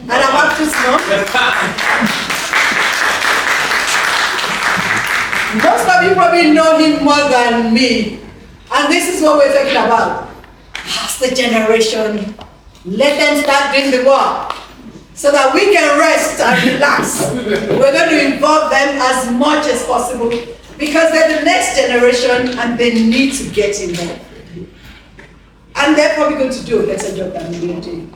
And I'm up to smoke. Most of you probably know him more than me. And this is what we're talking about. Past the generation. Let them start doing the work so that we can rest and relax. We're going to involve them as much as possible because they're the next generation and they need to get in there. And they're probably going to do a better job than we're doing.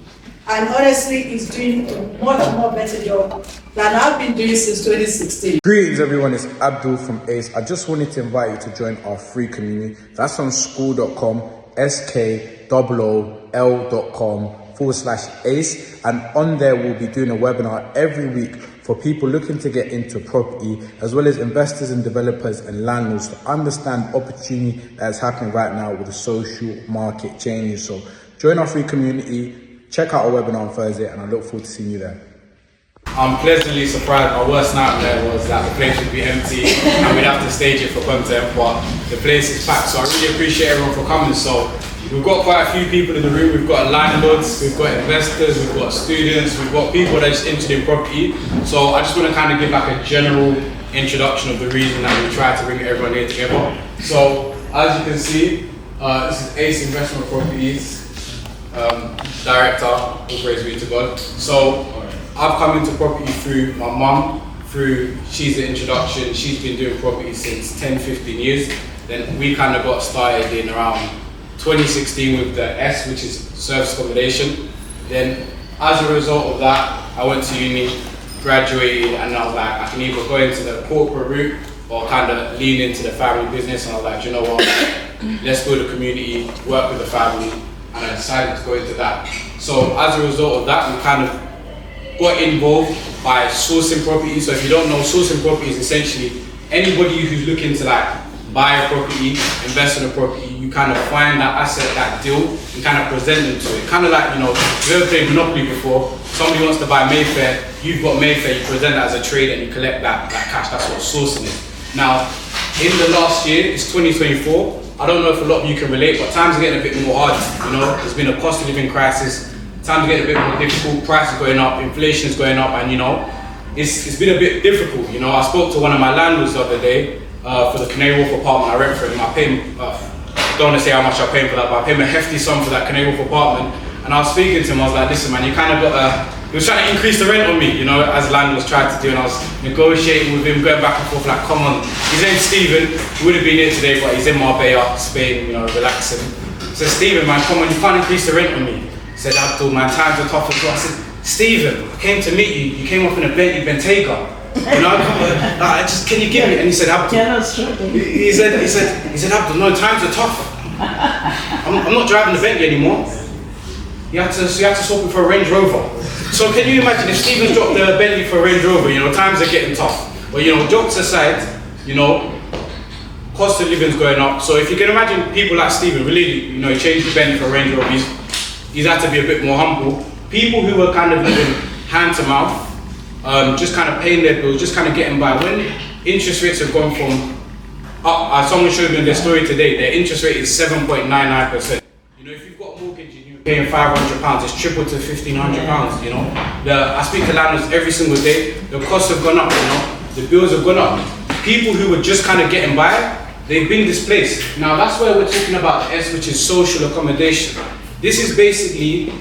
And honestly, he's doing a much more better job than I've been doing since 2016. Greetings everyone, it's Abdul from ACE. I just wanted to invite you to join our free community. That's on skool.com, skool.com/ACE. And on there, we'll be doing a webinar every week for people looking to get into property, as well as investors and developers and landlords to understand opportunity that's happening right now with the social market changes. So join our free community. Check out our webinar on Thursday, and I look forward to seeing you there. I'm pleasantly surprised. My worst nightmare was that the place would be empty and we'd have to stage it for content, but the place is packed. So I really appreciate everyone for coming. So we've got quite a few people in the room. We've got landlords, we've got investors, we've got students, we've got people that are just interested in property. So I just want to kind of give like a general introduction of the reason that we try to bring everyone here together. So as you can see, this is Ace Investment Properties. Director, all praise be to God. So I've come into property through my mum, she's the introduction. She's been doing property since 10-15 years. Then we kind of got started in around 2016 with the S, which is service accommodation. Then as a result of that, I went to uni, graduated, and I was like, I can either go into the corporate route or kind of lean into the family business. And I was like, do you know what, let's build a community, work with the family. And I decided to go into that. So as a result of that, we kind of got involved by sourcing property. So if you don't know, sourcing property is essentially anybody who's looking to like buy a property, invest in a property, you kind of find that asset, that deal, and kind of present them to it. Kind of like, you know, if you've ever played Monopoly before, somebody wants to buy Mayfair, you've got Mayfair, you present that as a trade and you collect that cash. That's what sourcing is. Now, in the last year, it's 2024, I don't know if a lot of you can relate, but times are getting a bit more hard. You know, there's been a cost of living crisis. Times are getting a bit more difficult. Prices going up, inflation is going up, and you know, it's been a bit difficult. You know, I spoke to one of my landlords the other day for the Canary Wharf apartment I rent for him. I pay him, don't want to say how much I pay him for that, but I pay him a hefty sum for that Canary Wharf apartment. And I was speaking to him, I was like, listen man, you kind of got he was trying to increase the rent on me, you know, as landlords tried to do, and I was negotiating with him, going back and forth, like, come on. His name's Stephen, he would have been here today, but he's in Marbella, Spain, you know, relaxing. So Stephen, man, come on, you can't increase the rent on me. He said, Abdul, man, times are tough as well. I said, Stephen, I came to meet you, you came off in a Bentley Bentayga. You know, come on, can you give me? And he said, Abdul, he said, Abdul, no, times are tough. I'm not driving the Bentley anymore. You had to swap it for a Range Rover. So can you imagine if Stephen dropped the Bentley for a Range Rover, you know, times are getting tough. But you know, jokes aside, you know, cost of living's going up. So if you can imagine people like Stephen, really, you know, he changed the Bentley for a Range Rover, he's had to be a bit more humble. People who were kind of living hand to mouth, just kind of paying their bills, just kind of getting by. When interest rates have gone from up, someone showed me their story today, their interest rate is 7.99%. You know, if you've got a mortgage and you're paying £500, it's tripled to £1,500, you know. I speak to landlords every single day, the costs have gone up, you know, the bills have gone up. People who were just kind of getting by, they've been displaced. Now that's why we're talking about the S, which is social accommodation. This is basically,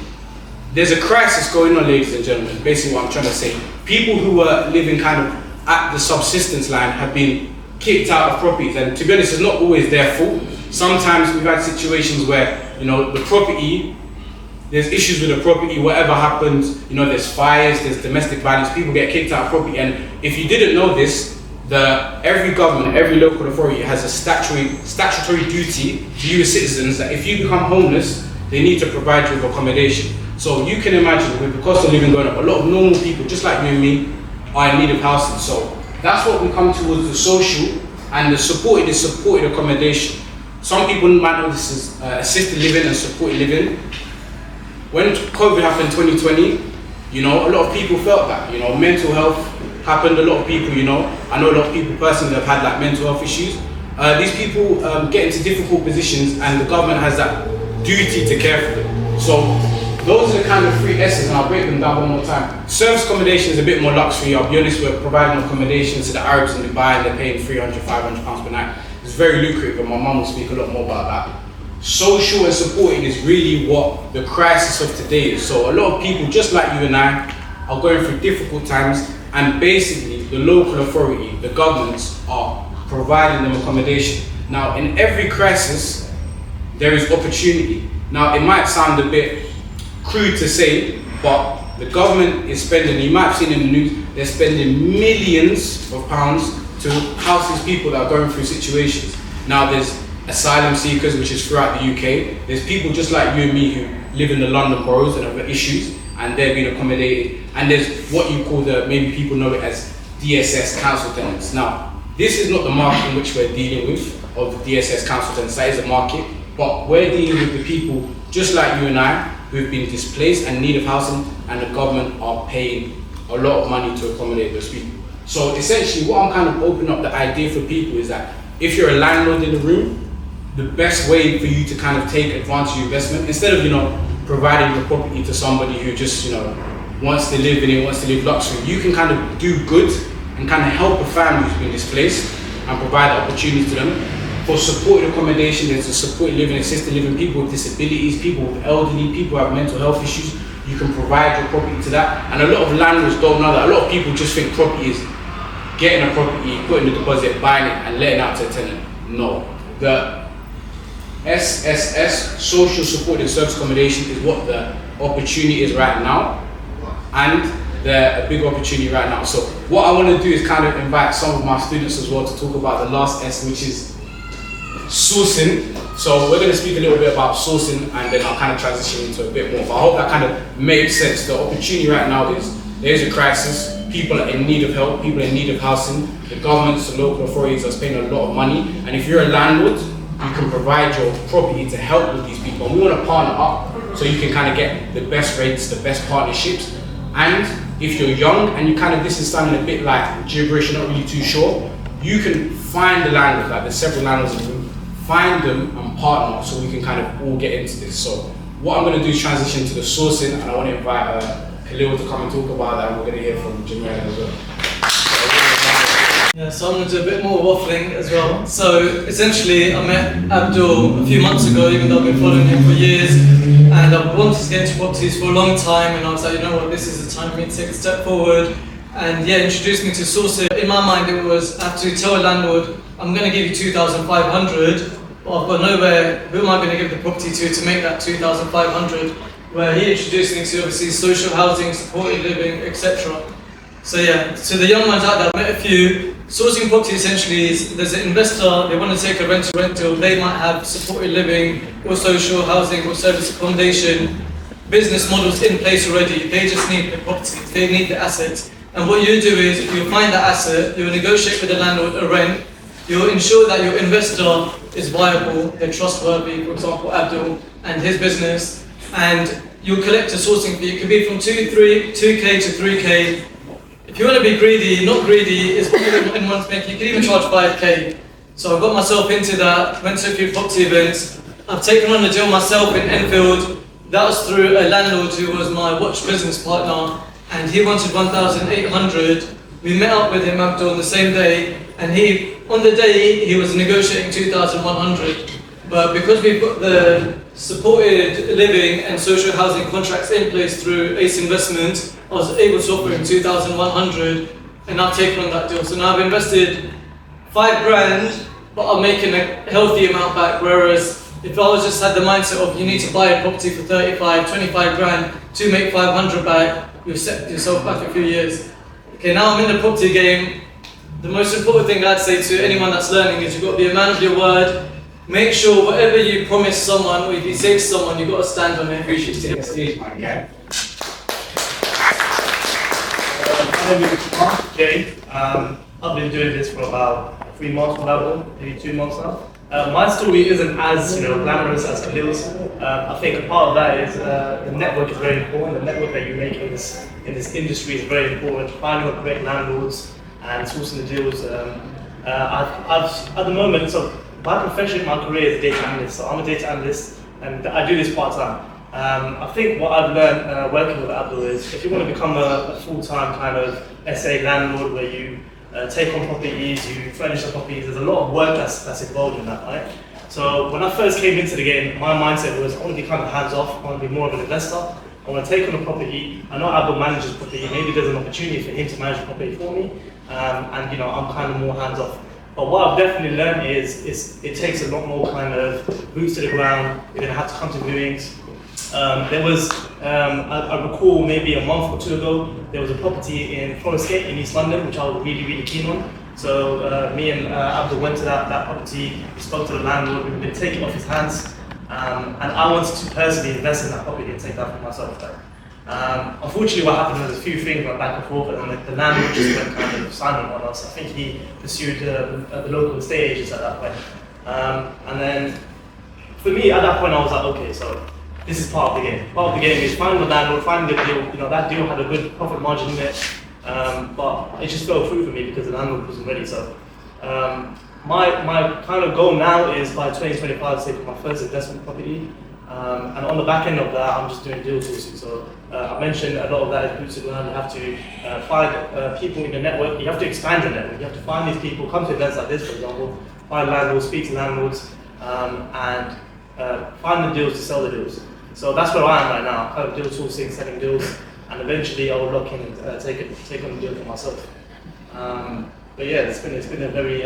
there's a crisis going on, ladies and gentlemen, basically what I'm trying to say. People who were living kind of at the subsistence line have been kicked out of properties, and to be honest, it's not always their fault. Sometimes we've had situations where, you know, the property, there's issues with the property, whatever happens, you know, there's fires, there's domestic violence, people get kicked out of property. And if you didn't know this, every government, every local authority has a statutory duty to you as citizens that if you become homeless, they need to provide you with accommodation. So you can imagine with the cost of living going up, a lot of normal people, just like you and me, are in need of housing. So that's what we come towards, the social, and the supported is supported accommodation. Some people might know this is assisted living and supported living. When COVID happened 2020, you know, a lot of people felt that, you know, mental health happened. A lot of people, you know, I know a lot of people personally have had like mental health issues. These people get into difficult positions, and the government has that duty to care for them. So those are the kind of 3 S's, and I'll break them down one more time. Service accommodation is a bit more luxury. I'll be honest, we're providing accommodation to the Arabs in Dubai, and they're paying £300, £500 per night. It's very lucrative, and my mum will speak a lot more about that. Social and supported is really what the crisis of today is. So a lot of people, just like you and I, are going through difficult times, and basically the local authority, the governments, are providing them accommodation. Now, in every crisis, there is opportunity. Now, it might sound a bit crude to say, but the government is spending, you might have seen in the news, they're spending millions of pounds to house these people that are going through situations. Now, there's asylum seekers, which is throughout the UK. There's people just like you and me who live in the London boroughs and have got issues, and they're being accommodated. And there's what you call maybe people know it as DSS council tenants. Now, this is not the market in which we're dealing with, of DSS council tenants, that is a market, but we're dealing with the people just like you and I, who've been displaced and in need of housing, and the government are paying a lot of money to accommodate those people. So essentially what I'm kind of opening up the idea for people is that if you're a landlord in the room, the best way for you to kind of take advantage of your investment, instead of, you know, providing your property to somebody who just, you know, wants to live in it, wants to live luxury, you can kind of do good and kind of help a family who's been displaced and provide opportunities to them. For supported accommodation, there's a supported living, assisted living, people with disabilities, people with elderly, people who have mental health issues. You can provide your property to that. And a lot of landlords don't know that. A lot of people just think property is getting a property, putting the deposit, buying it, and letting out to a tenant. No. The SSS, social support and service accommodation, is what the opportunity is right now, and they're a big opportunity right now. So what I want to do is kind of invite some of my students as well to talk about the last S, which is sourcing. So we're going to speak a little bit about sourcing, and then I'll kind of transition into a bit more. But I hope that kind of made sense. The opportunity right now is there's a crisis. People are in need of help. People are in need of housing. The governments, the local authorities are spending a lot of money. And if you're a landlord, you can provide your property to help with these people. And we want to partner up so you can kind of get the best rates, the best partnerships. And if you're young and you kind of, this is sounding a bit like gibberish, you're not really too sure, you can find the landlords, like there's several landlords in the room, find them and partner so we can kind of all get into this. So what I'm going to do is transition to the sourcing, and I want to invite Khalil to come and talk about that, and we're going to hear from Jamil as well. Yeah, so I'm going to do a bit more waffling as well. So essentially I met Abdul a few months ago, even though I've been following him for years, and I've wanted to get into properties for a long time, and I was like, you know what, this is the time for me to take a step forward. And yeah, introduced me to sourcing. In my mind it was, I have to tell a landlord, I'm going to give you 2,500, but I've got nowhere, who am I going to give the property to make that 2,500? Where he introduced me to obviously social housing, supported living, etc. So yeah, to the young ones out there, I met a few. Sourcing property essentially is, there's an investor, they want to take a rental, they might have supported living or social housing or service accommodation business models in place already. They just need the property, they need the assets. And what you do is, you'll find that asset, you'll negotiate with the landlord a rent, you'll ensure that your investor is viable, they're trustworthy, for example Abdul and his business, and you'll collect a sourcing fee. It could be from 2K to 3K. If you want to be greedy, not greedy, it's more than anyone's making, you can even charge 5K. So I've got myself into that, went to a few property events, I've taken on a deal myself in Enfield. That was through a landlord who was my watch business partner, and he wanted 1,800. We met up with him Abdul on the same day, and on the day he was negotiating 2,100. But because we've got the supported living and social housing contracts in place through Ace Investment, I was able to offer him 2,100, and I've taken on that deal. So now I've invested $5,000, but I'm making a healthy amount back. Whereas if I was just had the mindset of you need to buy a property for 35, 25 grand to make 500 back, you've set yourself back a few years. Okay, now I'm in the property game. The most important thing I'd say to anyone that's learning is you've got to be a man of your word. Make sure whatever you promise someone, or if you say to someone, you've got to stand on it. Appreciate the stage, man. Yeah. name is Jay. I've been doing this for about 3 months now, maybe 2 months now. My story isn't as glamorous as Khalil's. I think a part of that is the network is very important. The network that you make in this industry is very important. Finding the correct landlords and sourcing the deals. I've at the moment, so my profession, my career is a data analyst. So I'm a data analyst and I do this part time. I think what I've learned working with Abdul is if you want to become a full-time kind of SA landlord where you take on properties, you furnish the properties, there's a lot of work that's involved in that, right? So when I first came into the game, my mindset was I want to be kind of hands-off, I want to be more of an investor, I want to take on a property. I know Abdul manages property, maybe there's an opportunity for him to manage the property for me, and I'm kind of more hands-off. But what I've definitely learned is it takes a lot more kind of boots to the ground. You're going to have to come to viewings. There was, I recall maybe a month or two ago, there was a property in Forest Gate in East London, which I was really, really keen on. So me and Abdul went to that property, we spoke to the landlord, we've been taking it off his hands, and I wanted to personally invest in that property and take that for myself. Unfortunately, what happened was a few things went back and forth, and then the landlord just went kind of silent on us. I think he pursued the local estate agents at that point. And then, for me, at that point, I was like, okay, so this is part of the game. Part of the game is finding the landlord, finding the deal. That deal had a good profit margin in it, but it just fell through for me because the landlord wasn't ready. So, my kind of goal now is by 2025 to take my first investment property. And on the back end of that, I'm just doing deal sourcing. So I mentioned a lot of that is boots to the ground. You have to find people in your network. You have to expand your network. You have to find these people, come to events like this, for example, find landlords, speak to landlords, and find the deals to sell the deals. So that's where I am right now, kind of deal sourcing, selling deals, and eventually I will lock in and take on the deal for myself. But yeah, it's been a very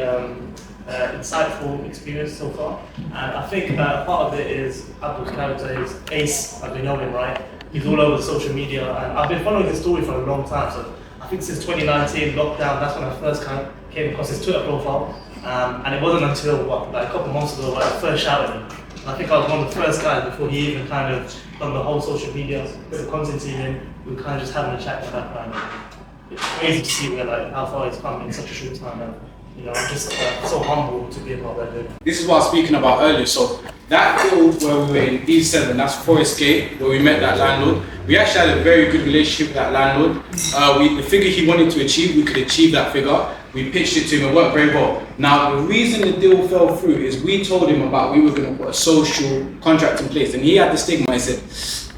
insightful experience so far, and I think part of it is Abdul's character is Ace, as we know him, right? He's all over social media, and I've been following his story for a long time. So I think since 2019 lockdown, that's when I first kind of came across his Twitter profile, and it wasn't until like a couple months ago when I first shouted him. And I think I was one of the first guys before he even kind of done the whole social media, put the content team in. We were kind of just having a chat in the background. It's crazy to see how far he's come in such a short time. And, I'm just so humble to be a part of that. This is what I was speaking about earlier. So that deal where we were in E7, that's Forest Gate, where we met that landlord. We actually had a very good relationship with that landlord. The figure he wanted to achieve, we could achieve that figure. We pitched it to him, it worked very well. Now, the reason the deal fell through is we told him about we were going to put a social contract in place, and he had the stigma. He said,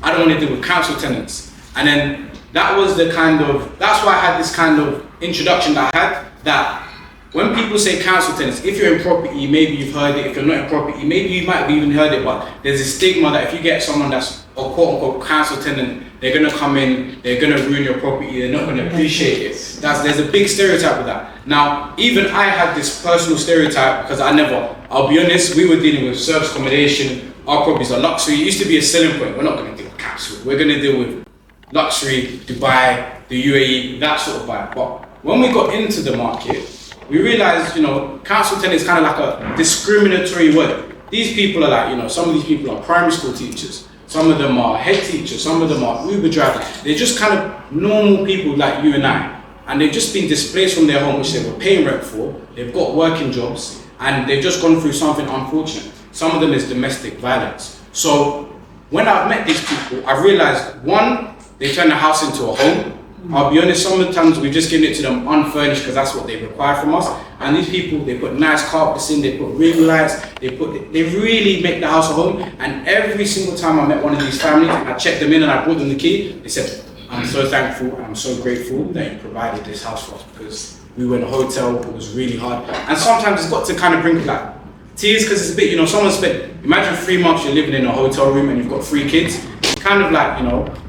I don't want to deal with council tenants. And then that's why I had this kind of introduction that I had, that when people say council tenants, if you're in property, maybe you've heard it. If you're not in property, maybe you might have even heard it, but there's a stigma that if you get someone that's a quote-unquote council tenant, they're going to come in, they're going to ruin your property, they're not going to appreciate it. There's a big stereotype with that. Now, even I had this personal stereotype because I'll be honest, we were dealing with service accommodation, our properties are luxury. It used to be a selling point. We're not going to deal with council, we're going to deal with luxury, Dubai, the UAE, that sort of vibe. But when we got into the market, we realized, council tenant is kind of like a discriminatory word. These people are like, some of these people are primary school teachers, some of them are head teachers, some of them are Uber drivers. They're just kind of normal people like you and I. And they've just been displaced from their home, which they were paying rent for. They've got working jobs, and they've just gone through something unfortunate. Some of them is domestic violence. So when I've met these people, I've realized, one, they turn the house into a home. I'll be honest, sometimes we've just given it to them unfurnished because that's what they require from us. And these people, they put nice carpets in, they put ring lights, they really make the house a home. And every single time I met one of these families, I checked them in and I brought them the key. They said, I'm so thankful, I'm so grateful that you provided this house for us because we were in a hotel, it was really hard. And sometimes it's got to kind of bring like tears because it's a bit, someone spent, imagine 3 months you're living in a hotel room and you've got 3 kids. Kind of like,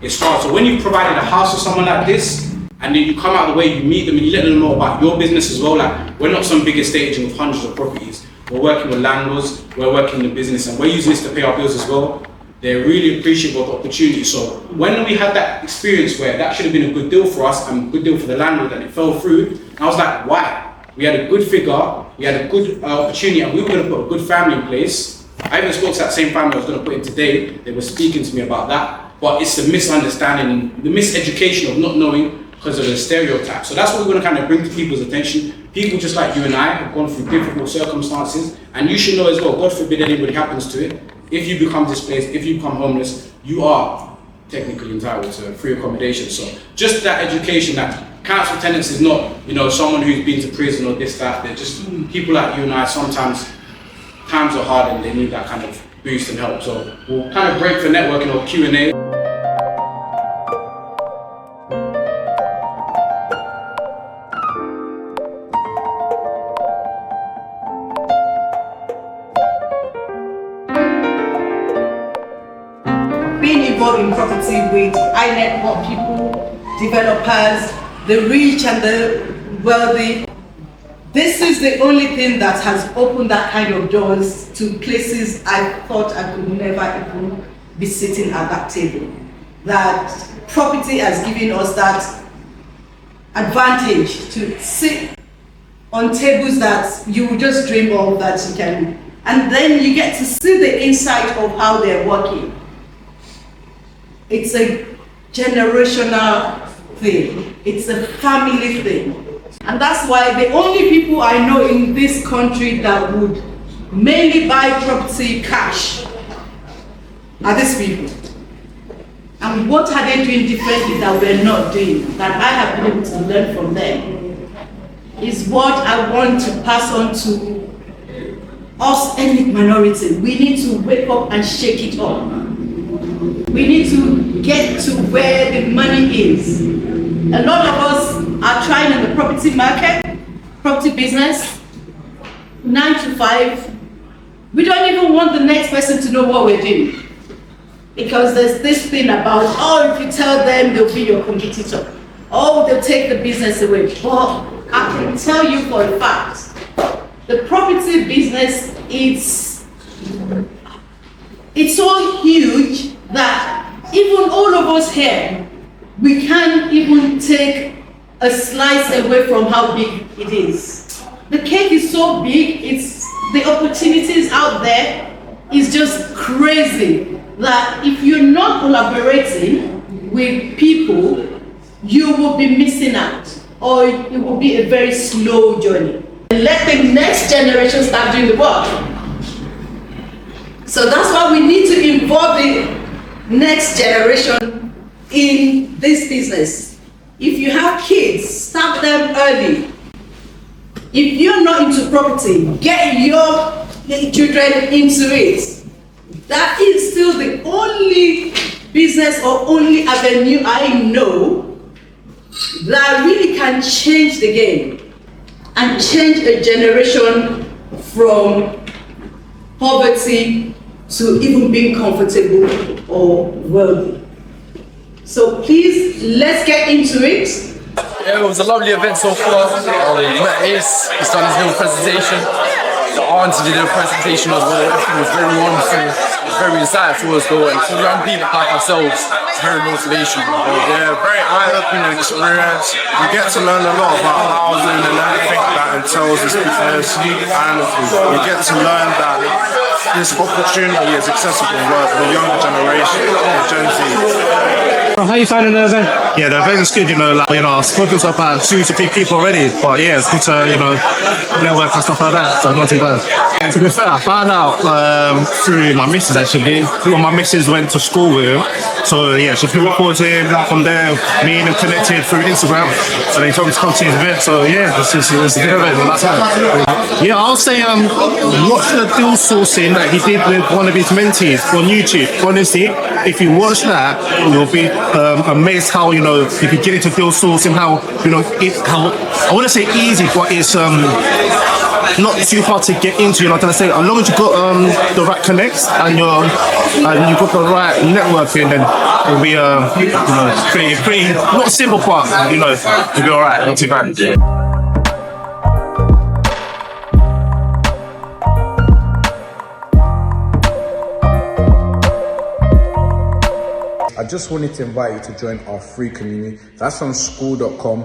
it starts. So when you provided a house for someone like this, and then you come out of the way, you meet them and you let them know about your business as well. Like, we're not some big estate agent with hundreds of properties. We're working with landlords, we're working in the business, and we're using this to pay our bills as well. They're really appreciative of the opportunity. So when we had that experience where that should have been a good deal for us and a good deal for the landlord and it fell through, I was like, why? We had a good figure, we had a good opportunity, and we were going to put a good family in place. I even spoke to that same family I was going to put in today. They were speaking to me about that. But it's the misunderstanding, the miseducation of not knowing because of the stereotype. So that's what we're going to kind of bring to people's attention. People just like you and I have gone through difficult circumstances, and you should know as well, God forbid anybody happens to it, if you become displaced, if you become homeless, you are technically entitled to free accommodation. So just that education that council tenants is not, you know, someone who's been to prison or this, that. They're just people like you and I. Sometimes times are hard and they need that kind of boost and help. So we'll kind of break for networking or Q&A. Being involved in property with high net worth people, developers, the rich and the wealthy. This is the only thing that has opened that kind of doors to places I thought I could never even be sitting at that table. That property has given us that advantage to sit on tables that you would just dream of, that you can, and then you get to see the inside of how they're working. It's a generational thing. It's a family thing. And that's why the only people I know in this country that would mainly buy property cash are these people. And what are they doing differently that we're not doing, that I have been able to learn from them, is what I want to pass on to us ethnic minority. We need to wake up and shake it up. We need to get to where the money is. A lot of us are trying in the property market, property business, 9 to 5. We don't even want the next person to know what we're doing. Because there's this thing about, oh, if you tell them, they'll be your competitor. Oh, they'll take the business away. But I can tell you for a fact, the property business it's so huge that even all of us here, we can't even take a slice away from how big it is. The cake is so big, the opportunities out there is just crazy, that if you're not collaborating with people, you will be missing out, or it will be a very slow journey. Let the next generation start doing the work. So that's why we need to involve the next generation in this business. If you have kids, start them early. If you're not into property, get your children into it. That is still the only business or only avenue I know that really can change the game and change a generation from poverty to even being comfortable or wealthy. So please, let's get into it. Yeah, it was a lovely event so far. We met Ace, he's done his little presentation. The auntie did a presentation as well. Everything was very wonderful, very insightful as well. And for young people like ourselves, it's very motivational. Yeah, very eye-opening experience. You get to learn a lot about housing and everything that entails this business. And you get to learn that this opportunity is accessible for the younger generation, the Gen Z. How are you finding the event? Yeah, the event is good, I've spoken to about 2 to 3 people already, but yeah, it's good to, network and stuff like that, so not too bad. And to be fair, I found out through my missus actually. My missus went to school with him, so yeah, she put forward to him. From there, me and him connected through Instagram, so they told me to come to his event, so yeah, it's a good event. Yeah, I'll say watch the deal sourcing that he did with one of his mentees on YouTube. Honestly, if you watch that, you'll be amazed how you can get into deal sourcing. How I want to say easy, but it's not too hard to get into. As long as you got the right connects and you got the right networking, then it'll be pretty not simple, but you'll be alright. Not too bad. I just wanted to invite you to join our free community. That's on skool.com,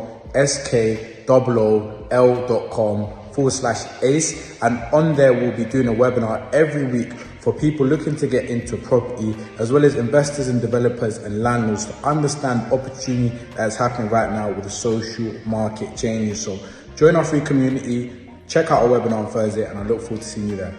skool.com/ACE. And on there, we'll be doing a webinar every week for people looking to get into property, as well as investors and developers and landlords to understand opportunity that is happening right now with the social market changing. So join our free community, check out our webinar on Thursday, and I look forward to seeing you there.